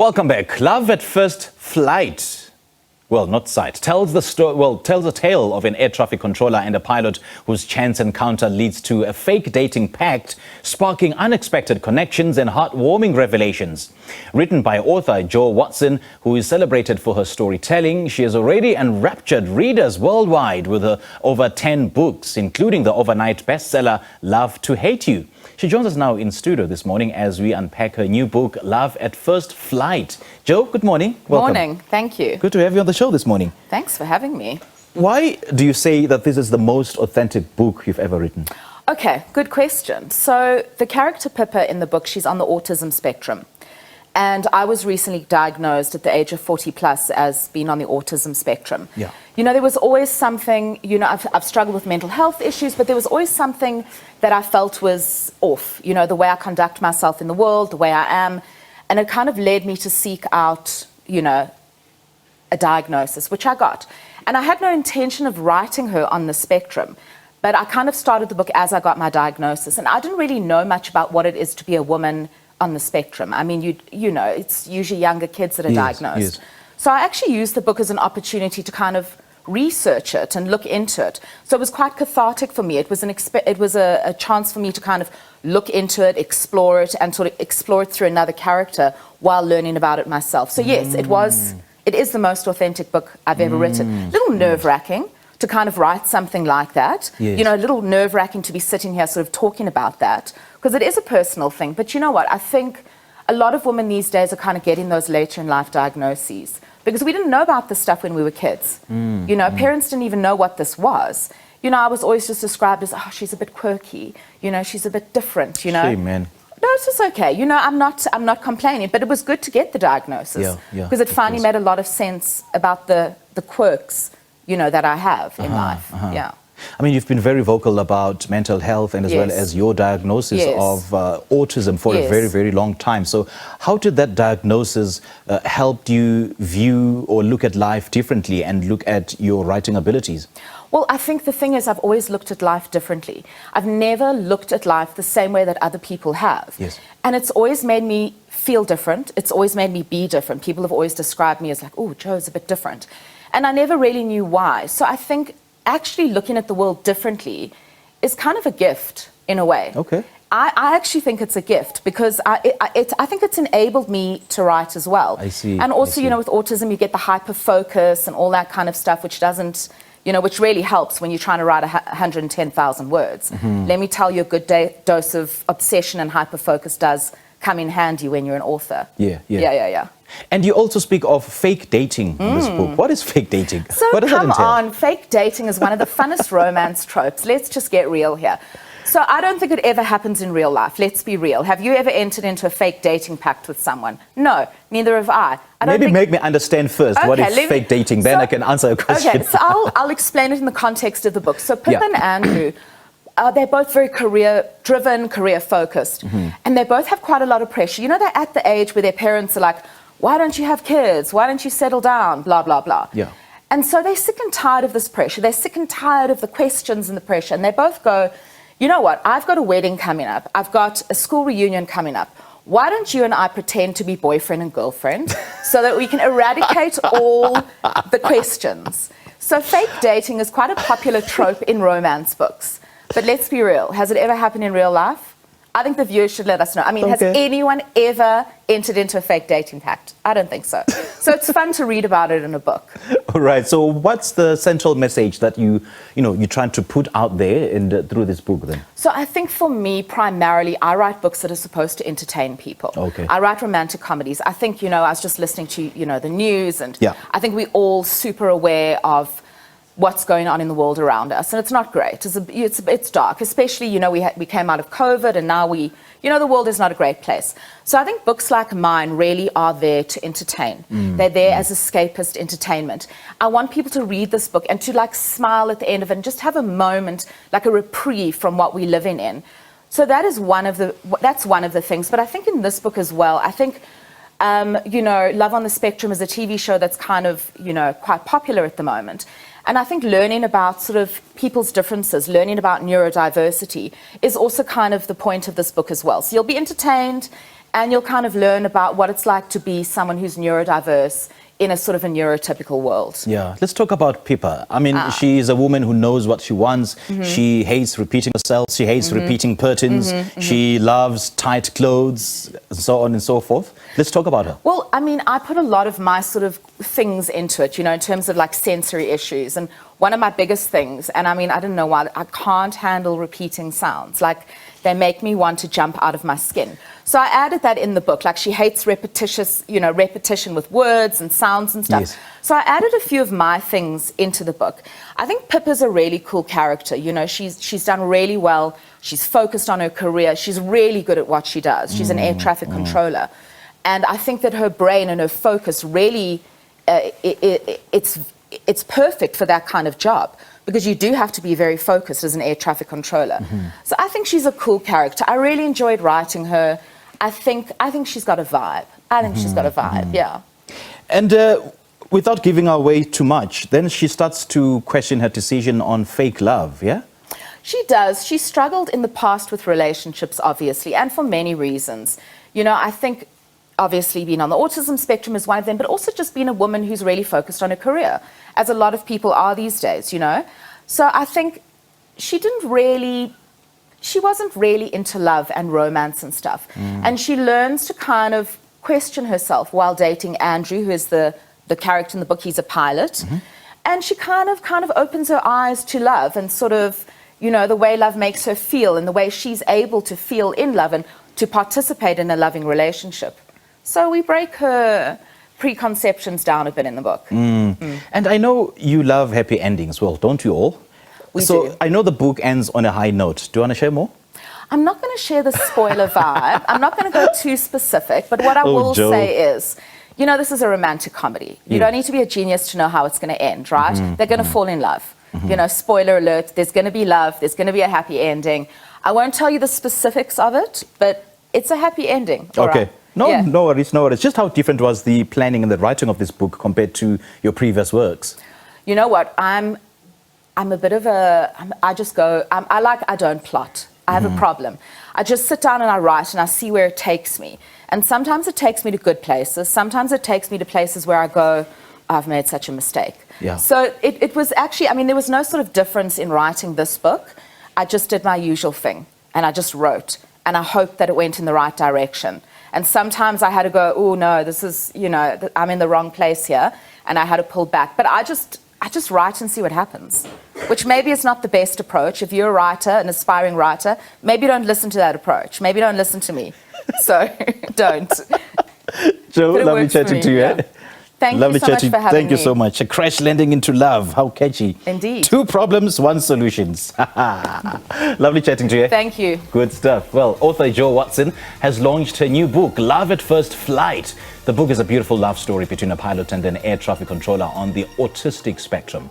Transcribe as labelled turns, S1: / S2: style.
S1: Welcome back. Love at First Flight. Well, not sight. Tells a tale of an air traffic controller and a pilot whose chance encounter leads to a fake dating pact, sparking unexpected connections and heartwarming revelations. Written by author Jo Watson, who is celebrated for her storytelling, she has already enraptured readers worldwide with her over 10 books, including the overnight bestseller Love to Hate You. She joins us now in studio this morning as we unpack her new book, Love at First Flight. Jo, good morning. Welcome.
S2: Morning. Thank you.
S1: Good to have you on the show this morning.
S2: Thanks for having me.
S1: Why do you say that this is the most authentic book you've ever written?
S2: Okay, good question. So the character Pippa in the book, she's on the autism spectrum. And I was recently diagnosed at the age of 40 plus as being on the autism spectrum.
S1: Yeah.
S2: You know, there was always something, I've struggled with mental health issues, but there was always something that I felt was off, the way I conduct myself in the world, the way I am. And it kind of led me to seek out, a diagnosis, which I got. And I had no intention of writing her on the spectrum, but I kind of started the book as I got my diagnosis. And I didn't really know much about what it is to be a woman on the spectrum. I mean, it's usually younger kids that are diagnosed. Yes. So I actually used the book as an opportunity to kind of research it and look into it. So it was quite cathartic for me. It was a chance for me to kind of look into it, explore it, and sort of explore it through another character while learning about it myself. So yes, it is the most authentic book I've ever written. A little nerve-wracking to kind of write something like that. Yes. A little nerve-wracking to be sitting here sort of talking about that, because it is a personal thing. But you know what? I think a lot of women these days are kind of getting those later in life diagnoses, because we didn't know about this stuff when we were kids. Parents didn't even know what this was. I was always just described as, she's a bit quirky, she's a bit different,
S1: Shame, man.
S2: No, it's just okay. I'm not complaining, but it was good to get the diagnosis, because it finally made a lot of sense about the quirks, that I have in life. Yeah.
S1: I mean, you've been very vocal about mental health and as well as your diagnosis of autism for a very, very long time. So how did that diagnosis help you view or look at life differently and look at your writing abilities?
S2: Well, I think the thing is, I've always looked at life differently. I've never looked at life the same way that other people have.
S1: Yes.
S2: And it's always made me feel different. It's always made me be different. People have always described me as like, oh, Jo's a bit different. And I never really knew why. So I think actually looking at the world differently is kind of a gift in a way.
S1: Okay.
S2: I actually think it's a gift, because I think it's enabled me to write as well.
S1: I see.
S2: And also, with autism, you get the hyper focus and all that kind of stuff, which doesn't, which really helps when you're trying to write 110,000 words. Let me tell you, a good dose of obsession and hyper focus does come in handy when you're an author. Yeah.
S1: And you also speak of fake dating in this book. What is fake dating?
S2: So
S1: what does that entail?
S2: Come on, fake dating is one of the funnest romance tropes. Let's just get real here. So I don't think it ever happens in real life. Let's be real. Have you ever entered into a fake dating pact with someone? No, neither have I.
S1: Maybe make me understand first what is fake dating, then I can answer a question.
S2: Okay, so I'll explain it in the context of the book. So Pip and Andrew, they're both very career-driven, career-focused, and they both have quite a lot of pressure. They're at the age where their parents are like, why don't you have kids? Why don't you settle down? Blah, blah, blah.
S1: Yeah.
S2: And so they're sick and tired of this pressure. They're sick and tired of the questions and the pressure. And they both go, you know what? I've got a wedding coming up. I've got a school reunion coming up. Why don't you and I pretend to be boyfriend and girlfriend so that we can eradicate all the questions? So fake dating is quite a popular trope in romance books. But let's be real. Has it ever happened in real life? I think the viewers should let us know. I mean, has anyone ever entered into a fake dating pact? I don't think so. So it's fun to read about it in a book.
S1: All right. So what's the central message that you're trying to put out there through this book then?
S2: So I think for me, primarily, I write books that are supposed to entertain people.
S1: Okay.
S2: I write romantic comedies. I think, I was just listening to, the news, and I think we're all super aware of what's going on in the world around us, and it's not great. It's dark, especially we came out of COVID, and now the world is not a great place. So I think books like mine really are there to entertain. They're there as escapist entertainment. I want people to read this book and to smile at the end of it and just have a moment, like a reprieve from what we're living in. So that's one of the things. But I think in this book as well, I think Love on the Spectrum is a TV show that's kind of quite popular at the moment. And I think learning about sort of people's differences, learning about neurodiversity is also kind of the point of this book as well. So you'll be entertained, and you'll kind of learn about what it's like to be someone who's neurodiverse in a sort of a neurotypical world.
S1: Yeah, let's talk about Pippa. I mean, she's a woman who knows what she wants. She hates repeating herself. She hates repeating patterns. She loves tight clothes, and so on and so forth. Let's talk about her.
S2: Well, I mean, I put a lot of my sort of things into it, you know, in terms of like sensory issues. And one of my biggest things, and I mean, I don't know why, I can't handle repeating sounds. Like, they make me want to jump out of my skin. So I added that in the book. Like, she hates repetition with words and sounds and stuff.
S1: Yes.
S2: So I added a few of my things into the book. I think Pippa's a really cool character. You know, she's done really well. She's focused on her career. She's really good at what she does. She's an air traffic controller. And I think that her brain and her focus really, it's perfect for that kind of job, because you do have to be very focused as an air traffic controller. So I think she's a cool character. I really enjoyed writing her. I think she's got a vibe. Yeah.
S1: And without giving away too much, then she starts to question her decision on fake love, yeah?
S2: She does. She struggled in the past with relationships, obviously, and for many reasons. You know, I think obviously being on the autism spectrum is one of them, but also just being a woman who's really focused on her career, as a lot of people are these days, you know? So I think she wasn't really into love and romance and stuff. And she learns to kind of question herself while dating Andrew, who is the character in the book. He's a pilot. And she kind of opens her eyes to love and sort of, you know, the way love makes her feel and the way she's able to feel in love and to participate in a loving relationship. So we break her preconceptions down a bit in the book. And
S1: I know you love happy endings, well, don't you all?
S2: We
S1: so
S2: do.
S1: I know the book ends on a high note. Do you want to share more?
S2: I'm not going to share the spoiler vibe. I'm not going to go too specific, but what I will
S1: Jo.
S2: say is, you know, this is a romantic comedy. You don't need to be a genius to know how it's going to end, right? They're going to fall in love. You know, spoiler alert, there's going to be love, there's going to be a happy ending. I won't tell you the specifics of it, but it's a happy ending. all
S1: Okay.
S2: right?
S1: No,
S2: Yeah.
S1: no worries, no worries. Just how different was the planning and the writing of this book compared to your previous works?
S2: You know what? I'm a bit of a, I don't plot. I have a problem. I just sit down and I write and I see where it takes me. And sometimes it takes me to good places. Sometimes it takes me to places where I go, I've made such a mistake.
S1: Yeah.
S2: So it was actually, I mean, there was no sort of difference in writing this book. I just did my usual thing and I just wrote and I hoped that it went in the right direction. And sometimes I had to go, oh no, this is, you know, I'm in the wrong place here. And I had to pull back. But I just write and see what happens, which maybe is not the best approach. If you're a writer, an aspiring writer, maybe don't listen to that approach. Maybe don't listen to me. So don't.
S1: Jo,
S2: But it
S1: lovely
S2: works for
S1: chatting
S2: me,
S1: to you.
S2: yeah.
S1: Eh?
S2: Thank
S1: Lovely
S2: you so much
S1: chatting.
S2: for having me.
S1: Thank you so much. A crash landing into love. How catchy.
S2: Indeed.
S1: 2 problems, 1 solutions. Lovely chatting to you.
S2: Thank you.
S1: Good stuff. Well, author Jo Watson has launched her new book, Love at First Flight. The book is a beautiful love story between a pilot and an air traffic controller on the autistic spectrum.